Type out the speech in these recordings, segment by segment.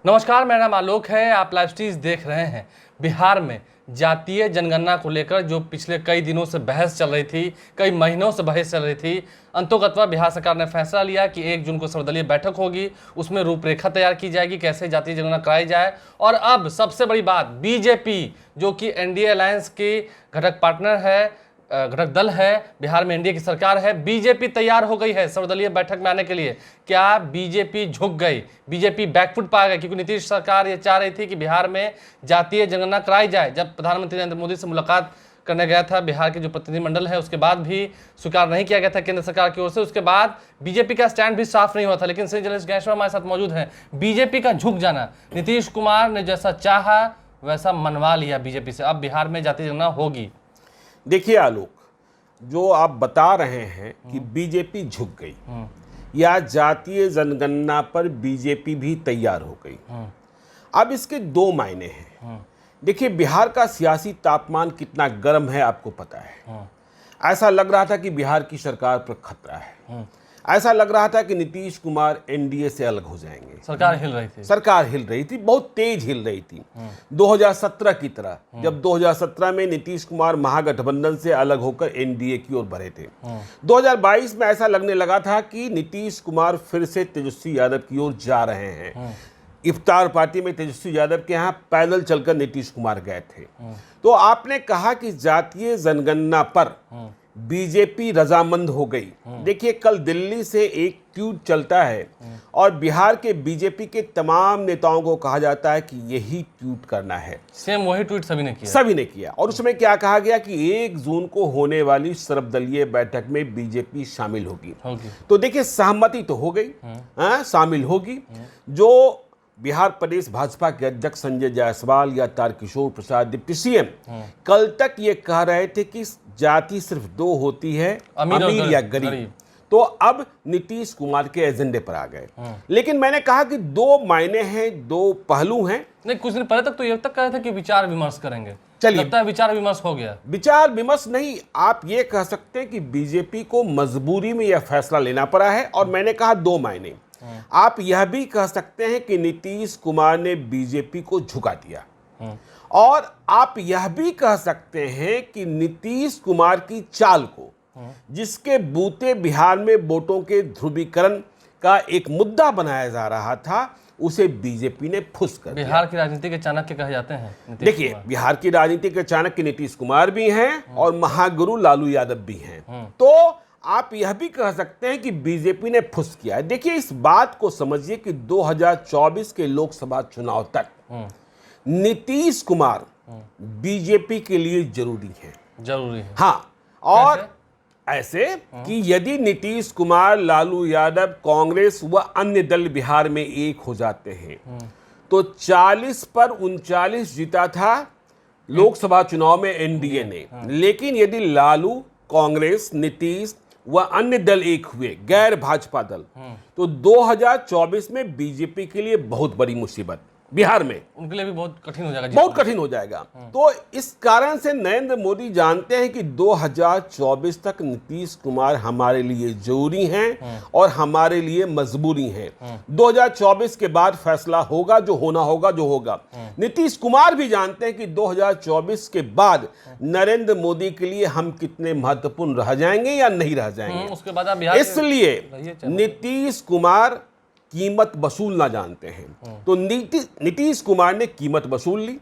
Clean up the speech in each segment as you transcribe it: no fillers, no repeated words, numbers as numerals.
नमस्कार, मेरा नाम आलोक है। आप लाइव स्ट्रीज देख रहे हैं। बिहार में जातीय जनगणना को लेकर जो पिछले कई दिनों से बहस चल रही थी, कई महीनों से बहस चल रही थी, अंतोगत्वा बिहार सरकार ने फैसला लिया कि 1 जून को सर्वदलीय बैठक होगी, उसमें रूपरेखा तैयार की जाएगी, कैसे जातीय जनगणना कराई जाए। और अब सबसे बड़ी बात, बीजेपी जो कि एनडीए अलायंस की घटक पार्टनर है, घटक दल है, बिहार में एनडीए की सरकार है, बीजेपी तैयार हो गई है सर्वदलीय बैठक में आने के लिए। क्या बीजेपी झुक गई? बीजेपी बैकफुट पा गई? क्योंकि नीतीश सरकार ये चाह रही थी कि बिहार में जातीय जनगणना कराई जाए। जब प्रधानमंत्री नरेंद्र मोदी से मुलाकात करने गया था बिहार के जो प्रतिनिधिमंडल है, उसके बाद भी स्वीकार नहीं किया गया था केंद्र सरकार की ओर से। उसके बाद बीजेपी का स्टैंड भी साफ नहीं हुआ था। लेकिन श्री जलेश गैसवा हमारे साथ मौजूद हैं। बीजेपी का झुक जाना, नीतीश कुमार ने जैसा चाहा वैसा मनवा लिया बीजेपी से, अब बिहार में जातीय जनगणना होगी। देखिए आलोक, जो आप बता रहे हैं कि बीजेपी झुक गई या जातीय जनगणना पर बीजेपी भी तैयार हो गई, अब इसके दो मायने हैं। देखिए, बिहार का सियासी तापमान कितना गर्म है आपको पता है। ऐसा लग रहा था कि बिहार की सरकार पर खतरा है। ऐसा लग रहा था कि नीतीश कुमार एनडीए से अलग हो जाएंगे। सरकार हिल रही थी, बहुत तेज हिल रही थी। 2017 की तरह, जब 2017 में नीतीश कुमार महागठबंधन से अलग होकर एनडीए की ओर बढ़े थे। 2022 में ऐसा लगने लगा था कि नीतीश कुमार फिर से तेजस्वी यादव की ओर जा रहे हैं। इफ्तार पार्टी में तेजस्वी यादव के यहाँ पैदल चलकर नीतीश कुमार गए थे। तो आपने कहा कि जातीय जनगणना पर बीजेपी रजामंद हो गई। देखिए, कल दिल्ली से एक ट्वीट चलता है और बिहार के बीजेपी के तमाम नेताओं को कहा जाता है कि यही ट्वीट करना है। सेम वही ट्वीट सभी ने किया। और उसमें क्या कहा गया कि 1 जून को होने वाली सर्वदलीय बैठक में बीजेपी शामिल होगी। तो देखिए, सहमति तो हो गई, शामिल होगी। जो बिहार प्रदेश भाजपा के अध्यक्ष संजय जायसवाल या तारकिशोर प्रसाद डिप्टी सीएम कल तक ये कह रहे थे कि जाति सिर्फ 2 होती है, अमीर या गरीब। तो अब नीतीश कुमार के एजेंडे पर आ गए। लेकिन मैंने कहा कि 2 मायने हैं, 2 पहलू हैं। नहीं, कुछ दिन पहले तक तो ये तक कहे थे कि विचार विमर्श करेंगे। चलिए, लगता है विचार विमर्श हो गया। विचार विमर्श नहीं, आप ये कह सकते हैं कि बीजेपी को मजबूरी में यह फैसला लेना पड़ा है। और मैंने कहा 2 मायने। आप यह भी कह सकते हैं कि नीतीश कुमार ने बीजेपी को झुका दिया। और आप यह भी कह सकते हैं कि नीतीश कुमार की चाल को, जिसके बूते बिहार में वोटों के ध्रुवीकरण का एक मुद्दा बनाया जा रहा था, उसे बीजेपी ने फुस कर दिया। बिहार की राजनीति के चाणक्य कहे जाते हैं। देखिए, बिहार की राजनीति के चाणक्य नीतीश कुमार भी हैं और महागुरु लालू यादव भी हैं। तो आप यह भी कह सकते हैं कि बीजेपी ने फुस किया है। देखिए, इस बात को समझिए कि 2024 के लोकसभा चुनाव तक नीतीश कुमार बीजेपी के लिए जरूरी है। हाँ, और ऐसे कि यदि नीतीश कुमार, लालू यादव, कांग्रेस व अन्य दल बिहार में एक हो जाते हैं तो 40 पर 39 जीता था लोकसभा चुनाव में एनडीए ने। लेकिन यदि लालू, कांग्रेस, नीतीश व अन्य दल एक हुए, गैर भाजपा दल, तो 2024 में बीजेपी के लिए बहुत बड़ी मुसीबत, बिहार में उनके लिए भी बहुत कठिन हो जाएगा। तो इस कारण से नरेंद्र मोदी जानते हैं कि 2024 तक नीतीश कुमार हमारे लिए जरूरी हैं और हमारे लिए मजबूरी हैं। 2024 के बाद फैसला होगा, जो होना होगा, जो होगा। नीतीश कुमार भी जानते हैं कि 2024 के बाद नरेंद्र मोदी के लिए हम कितने महत्वपूर्ण रह जाएंगे या नहीं रह जाएंगे। उसके बाद इसलिए नीतीश कुमार कीमत वसूलना जानते हैं। तो नीतीश कुमार ने कीमत वसूल ली।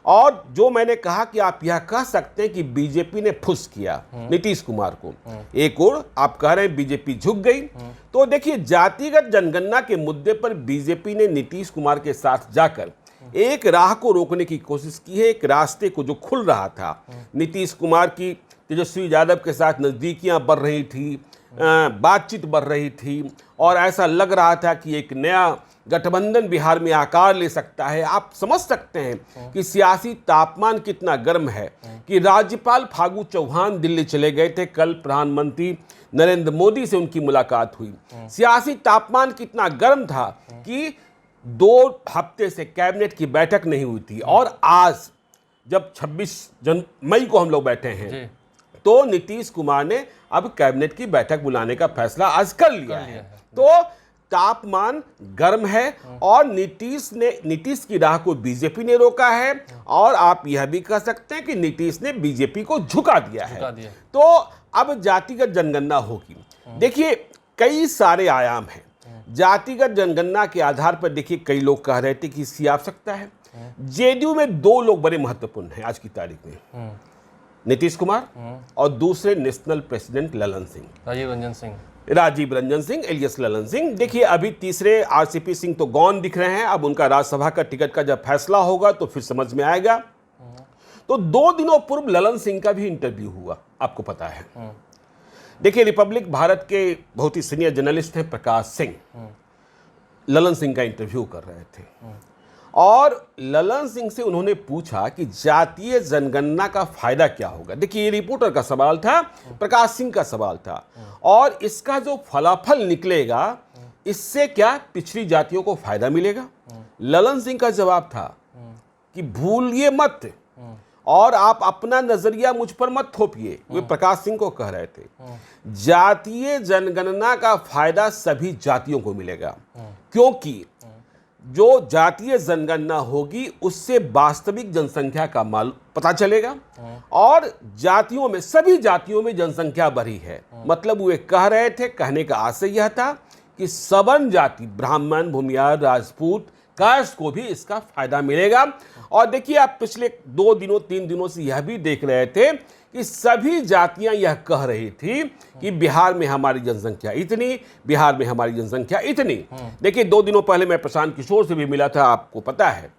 और जो मैंने कहा कि आप यह कह सकते हैं कि बीजेपी ने फुस किया नीतीश कुमार को, एक और आप कह रहे हैं बीजेपी झुक गई। तो देखिए, जातिगत जनगणना के मुद्दे पर बीजेपी ने नीतीश कुमार के साथ जाकर एक राह को रोकने की कोशिश की है, एक रास्ते को जो खुल रहा था। नीतीश कुमार की तेजस्वी यादव के साथ नजदीकियां बढ़ रही थी, बातचीत बढ़ रही थी और ऐसा लग रहा था कि एक नया गठबंधन बिहार में आकार ले सकता है। आप समझ सकते हैं कि सियासी तापमान कितना गर्म है कि राज्यपाल फागू चौहान दिल्ली चले गए थे। कल प्रधानमंत्री नरेंद्र मोदी से उनकी मुलाकात हुई। सियासी तापमान कितना गर्म था कि 2 हफ्ते से कैबिनेट की बैठक नहीं हुई थी। और आज जब 26 मई को हम लोग बैठे हैं तो नीतीश कुमार ने अब कैबिनेट की बैठक बुलाने का फैसला आज कर लिया है। तो तापमान गर्म है और नीतीश की राह को बीजेपी ने रोका है और आप यह भी कह सकते हैं कि नीतीश ने बीजेपी को झुका दिया है। तो अब जातिगत जनगणना होगी। देखिए कई सारे आयाम हैं जातिगत जनगणना के आधार पर। देखिए कई लोग कह रहे थे कि इसकी आवश्यकता है। जेडीयू में दो लोग बड़े महत्वपूर्ण हैं आज की तारीख में, नीतीश कुमार और दूसरे national president Lalan Singh, Rajeev Ranjan Singh alias Lalan Singh. देखिए अभी तीसरे आरसीपी सिंह तो गौन दिख रहे हैं। अब उनका राज्यसभा का टिकट का जब फैसला होगा तो फिर समझ में आएगा। तो 2 दिनों पूर्व ललन सिंह का भी इंटरव्यू हुआ, आपको पता है। देखिए रिपब्लिक भारत के बहुत ही सीनियर जर्नलिस्ट हैं प्रकाश सिंह, ललन सिंह का इंटरव्यू कर रहे थे और ललन सिंह से उन्होंने पूछा कि जातीय जनगणना का फायदा क्या होगा। देखिए ये रिपोर्टर का सवाल था, प्रकाश सिंह का सवाल था, और इसका जो फलाफल निकलेगा इससे क्या पिछड़ी जातियों को फायदा मिलेगा। ललन सिंह का जवाब था कि भूलिए मत और आप अपना नजरिया मुझ पर मत थोपिए। वे प्रकाश सिंह को कह रहे थे जातीय जनगणना का फायदा सभी जातियों को मिलेगा, क्योंकि जो जातीय जनगणना होगी उससे वास्तविक जनसंख्या का पता चलेगा और जातियों में, सभी जातियों में जनसंख्या बढ़ी है। मतलब वे कह रहे थे, कहने का आशय यह था कि सवर्ण जाति ब्राह्मण, भूमिहार, राजपूत, कास्ट को भी इसका फायदा मिलेगा। और देखिए आप पिछले 2 दिनों 3 दिनों से यह भी देख रहे थे कि सभी जातियां यह कह रही थी कि बिहार में हमारी जनसंख्या इतनी, बिहार में हमारी जनसंख्या इतनी। देखिए 2 दिनों पहले मैं प्रशांत किशोर से भी मिला था, आपको पता है।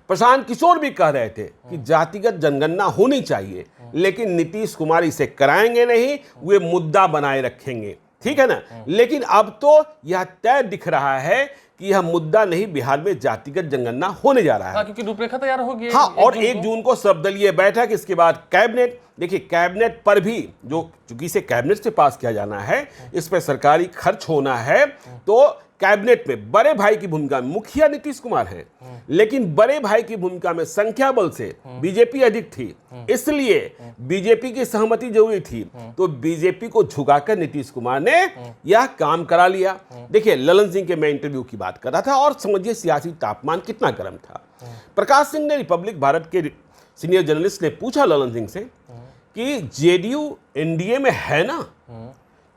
प्रशांत किशोर भी कह रहे थे कि जातिगत जनगणना होनी चाहिए, लेकिन नीतीश कुमार इसे कराएंगे नहीं, वे मुद्दा बनाए रखेंगे, ठीक है ना। लेकिन अब तो यह तय दिख रहा है कि यह मुद्दा नहीं, बिहार में जातिगत जनगणना होने जा रहा है। क्योंकि रूपरेखा तैयार होगी। हाँ, और 1 जून को सर्वदलीय बैठक, इसके बाद कैबिनेट। देखिए कैबिनेट पर भी जो चूंकि इसे कैबिनेट से पास किया जाना है, इस पर सरकारी खर्च होना है, तो कैबिनेट में बड़े भाई की भूमिका में मुखिया नीतीश कुमार है, लेकिन बड़े भाई की भूमिका में संख्या बल से बीजेपी अधिक थी, इसलिए बीजेपी की सहमति जरूरी थी। तो बीजेपी को झुकाकर नीतीश कुमार ने यह काम करा लिया। देखिए ललन सिंह के मैं इंटरव्यू की बात कर रहा था और समझिए सियासी तापमान कितना गर्म था। प्रकाश सिंह ने, रिपब्लिक भारत के सीनियर जर्नलिस्ट ने पूछा ललन सिंह से कि जेडीयू एनडीए में है ना,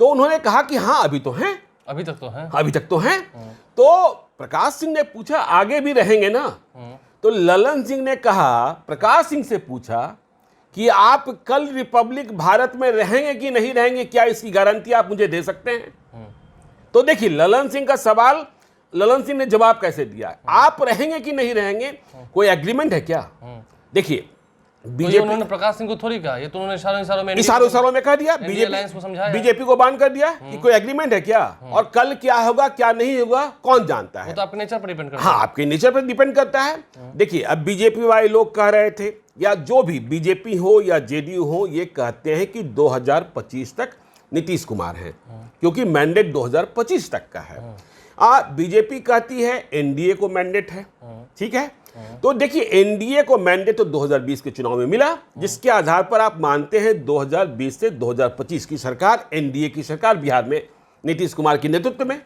तो उन्होंने कहा कि हाँ अभी तो हैं, अभी तक तो हैं। तो प्रकाश सिंह ने पूछा आगे भी रहेंगे ना, तो ललन सिंह ने कहा, प्रकाश सिंह से पूछा कि आप कल रिपब्लिक भारत में रहेंगे कि नहीं रहेंगे, क्या इसकी गारंटी आप मुझे दे सकते हैं। तो देखिए ललन सिंह का सवाल, ललन सिंह ने जवाब कैसे दिया, आप रहेंगे कि नहीं रहेंगे, कोई एग्रीमेंट है क्या। देखिए बीजेपी, तो उन्होंने प्रकाश सिंह को थोड़ी कहा, ये तो उन्होंने इशारों में कह दिया, बीजेपी को बांध कर दिया कि कोई एग्रीमेंट है क्या, और कल क्या होगा क्या नहीं होगा कौन जानता है। वो तो आपके नेचर पर डिपेंड करता है। हाँ, आपके नेचर पर डिपेंड करता है। देखिए अब बीजेपी वाले लोग कह रहे थे, या जो भी बीजेपी हो या जेडीयू हो, ये कहते हैं कि 2025 तक नीतीश कुमार हैं, क्योंकि मैंडेट 2025 तक का है। बीजेपी कहती है एनडीए को मैंडेट है, ठीक है। तो देखिए एनडीए को मैंडेट तो 2020 के चुनाव में मिला, जिसके आधार पर आप मानते हैं 2020 से 2025 की सरकार, एनडीए की सरकार बिहार में नीतीश कुमार के नेतृत्व में।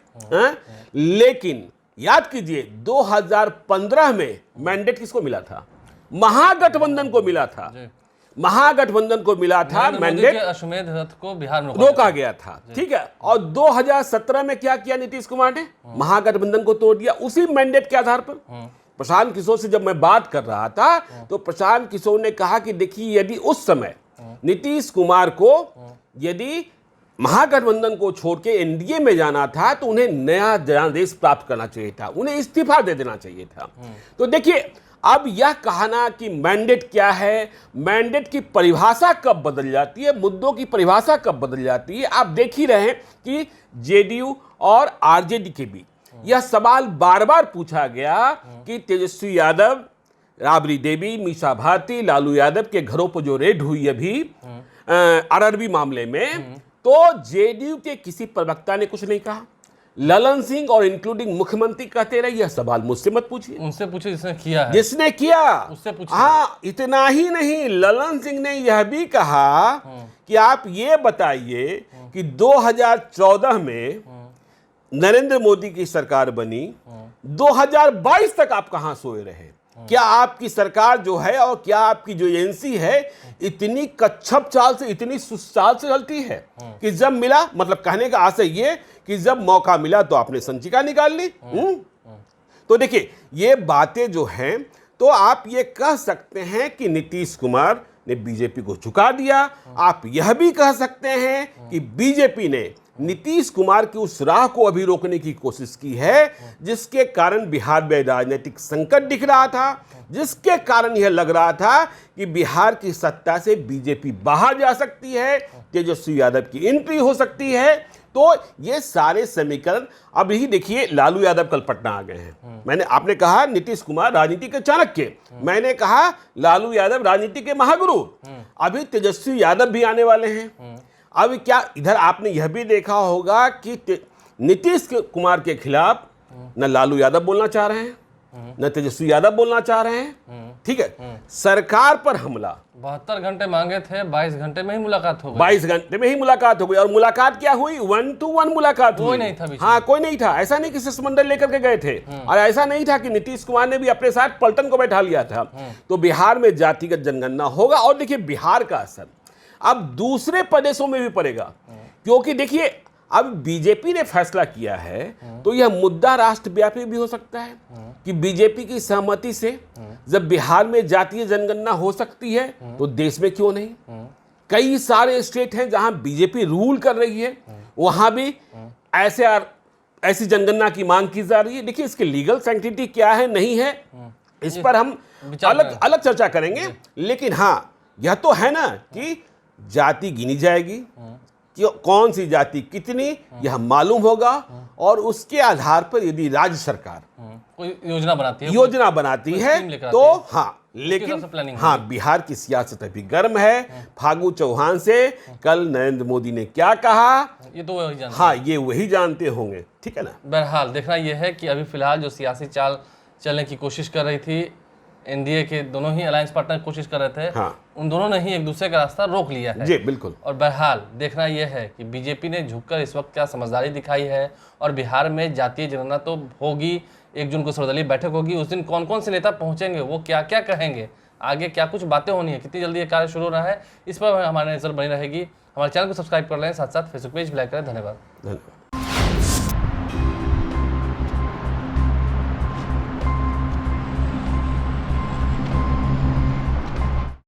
लेकिन याद कीजिए 2015 में मैंडेट किसको मिला था, महागठबंधन को मिला था, महागठबंधन को मिला था मैंडेट, अश्वमेध रथ को बिहार में रोका गया था, ठीक है। और 2017 में क्या किया नीतीश कुमार ने, महागठबंधन को तोड़ दिया उसी मैंडेट के आधार पर। प्रशांत किशोर से जब मैं बात कर रहा था तो प्रशांत किशोर ने कहा कि देखिए यदि उस समय नीतीश कुमार को यदि महागठबंधन को छोड़ के एनडीए में जाना था तो उन्हें नया जनादेश प्राप्त करना चाहिए था, उन्हें इस्तीफा दे देना चाहिए था। तो देखिए अब यह कहना कि मैंडेट क्या है, मैंडेट की परिभाषा कब बदल जाती है, मुद्दों की परिभाषा कब बदल जाती है, आप देख ही रहे हैं कि जेडीयू और आरजेडी के बीच यह सवाल बार बार पूछा गया कि तेजस्वी यादव, राबड़ी देवी, मीसा भारती, लालू यादव के घरों पर जो रेड हुई अभी आरआरबी मामले में, तो जेडीयू के किसी प्रवक्ता ने कुछ नहीं कहा। ललन सिंह और इंक्लूडिंग मुख्यमंत्री कहते रहे यह सवाल मुझसे मत पूछिए, उनसे पूछिए जिसने किया है, जिसने किया उससे पूछिए। हाँ, इतना ही नहीं, ललन सिंह ने यह भी कहा कि आप ये बताइए कि 2014 में नरेंद्र मोदी की सरकार बनी, 2022 तक आप कहां सोए रहे? क्या आपकी सरकार जो है और क्या आपकी जो एजेंसी है इतनी कच्छप चाल से, इतनी सुचाल से चलती है कि जब मिला, मतलब कहने का आशय ये कि जब मौका मिला तो आपने संचिका निकाल ली। तो देखिए ये बातें जो हैं, तो आप ये कह सकते हैं कि नीतीश कुमार ने बीजेपी को झुका दिया। आप यह भी कह सकते हैं कि बीजेपी ने नीतीश कुमार की उस राह को अभी रोकने की कोशिश की है जिसके कारण बिहार में राजनीतिक संकट दिख रहा था, जिसके कारण यह लग रहा था कि बिहार की सत्ता से बीजेपी बाहर जा सकती है, तेजस्वी यादव की एंट्री हो सकती है। तो ये सारे समीकरण, अब ही देखिए लालू यादव कल पटना आ गए हैं। आपने कहा नीतीश कुमार राजनीति के चाणक्य, मैंने कहा लालू यादव राजनीति के महागुरु, अभी तेजस्वी यादव भी आने वाले हैं। अब क्या इधर आपने यह भी देखा होगा कि नीतीश कुमार के खिलाफ न लालू यादव बोलना चाह रहे हैं, न तेजस्वी यादव बोलना चाह रहे हैं। ठीक है, सरकार पर हमला 72 घंटे मांगे थे, 22 घंटे में ही मुलाकात हो गई। 22 घंटे में ही मुलाकात हो गई। और मुलाकात क्या हुई? 1-to-1 मुलाकात हुई। कोई नहीं था बीच में। हाँ, कोई नहीं था। ऐसा नहीं कि शिष्टमंडल लेकर के गए थे, और ऐसा नहीं था कि नीतीश कुमार ने भी अपने साथ पलटन को बैठा लिया था। तो बिहार में जातिगत जनगणना होगा, और देखिए बिहार का असर अब दूसरे प्रदेशों में भी पड़ेगा, क्योंकि देखिए अब बीजेपी ने फैसला किया है तो यह मुद्दा राष्ट्रव्यापी भी हो सकता है कि बीजेपी की सहमति से जब बिहार में जातीय जनगणना हो सकती है तो देश में क्यों नहीं? कई सारे स्टेट हैं जहां बीजेपी रूल कर रही है, वहां भी ऐसी जनगणना की मांग की जा रही है। देखिए इसकी लीगल सैंक्टिटी क्या है, नहीं है, इस पर हम अलग चर्चा करेंगे। लेकिन हाँ, यह तो है ना कि जाति गिनी जाएगी, कि कौन सी जाति कितनी, यह मालूम होगा, और उसके आधार पर यदि राज्य सरकार कोई योजना बनाती है तो हाँ, लेकिन हाँ, बिहार की सियासत अभी गर्म है। फागू चौहान से कल नरेंद्र मोदी ने क्या कहा, ये तो वही जानते हाँ, ये वही जानते होंगे। ठीक है ना। बहरहाल देखना यह है कि अभी फिलहाल जो सियासी चाल चलने की कोशिश कर रही थी, एनडीए के दोनों ही अलायंस पार्टनर कोशिश कर रहे थे, हाँ, उन दोनों ने ही एक दूसरे का रास्ता रोक लिया है। जी बिल्कुल। और बहरहाल देखना यह है कि बीजेपी ने झुककर इस वक्त क्या समझदारी दिखाई है, और बिहार में जातीय जनगणना तो होगी, 1 जून को सर्वदलीय बैठक होगी, उस दिन कौन कौन से नेता पहुंचेंगे, वो क्या क्या कहेंगे, आगे क्या कुछ बातें होनी है, कितनी जल्दी ये कार्य शुरू हो रहा है, इस पर हमारी नजर बनी रहेगी। हमारे चैनल को सब्सक्राइब कर लें, साथ साथ फेसबुक पेज भी लाइक करें। धन्यवाद।